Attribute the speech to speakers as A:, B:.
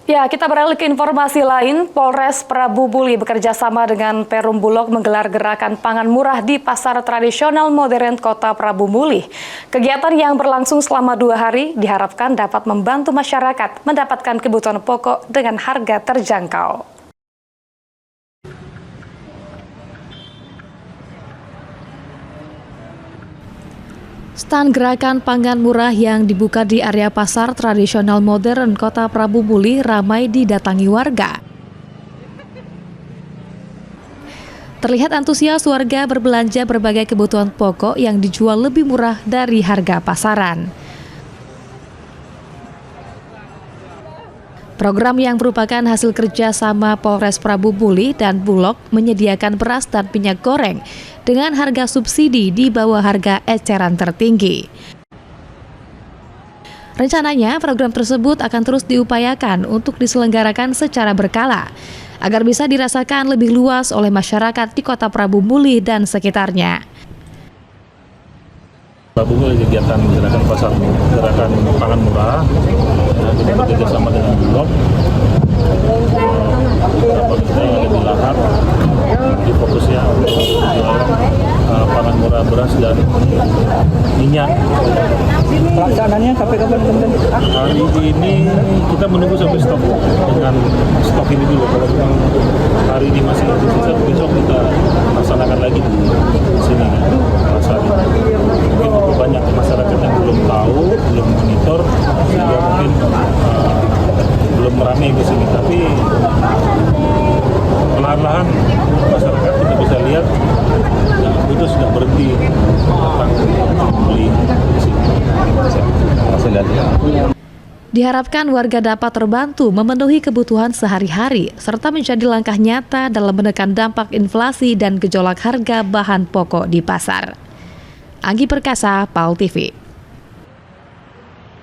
A: Ya, kita beralih ke informasi lain. Polres Prabu Muli bekerja sama dengan Perum Bulog menggelar gerakan pangan murah di pasar tradisional modern Kota Prabu Muli. Kegiatan yang berlangsung selama 2 hari diharapkan dapat membantu masyarakat mendapatkan kebutuhan pokok dengan harga terjangkau. Stand gerakan pangan murah yang dibuka di area pasar tradisional modern Kota Prabu Muli ramai didatangi warga. Terlihat antusias warga berbelanja berbagai kebutuhan pokok yang dijual lebih murah dari harga pasaran. Program yang merupakan hasil kerja sama Polres Prabu Muli dan Bulog menyediakan beras dan minyak goreng dengan harga subsidi di bawah harga eceran tertinggi. Rencananya program tersebut akan terus diupayakan untuk diselenggarakan secara berkala agar bisa dirasakan lebih luas oleh masyarakat di Kota Prabu Muli dan sekitarnya.
B: Prabu Muli kegiatan gerakan pangan murah, kita bekerja sama dengan Bulog. Beberapa kita yang ada di Lahar, di fokusnya pangan murah beras dan minyak.
C: Pelaksanaannya sampai kapan?
B: Hari ini kita menunggu sampai stok dengan stok ini dulu. Kalau memang hari ini masih tersisa, besok kita laksanakan lagi di sini pasar ini. Mungkin banyak masyarakat yang belum tahu, belum monitor, sehingga mungkin belum ramai di sini. Tapi perlahan-lahan masyarakat kita bisa lihat itu sudah berhenti datang beli di sini.
A: Diharapkan warga dapat terbantu memenuhi kebutuhan sehari-hari serta menjadi langkah nyata dalam menekan dampak inflasi dan gejolak harga bahan pokok di pasar. Anggi Perkasa, PAL TV.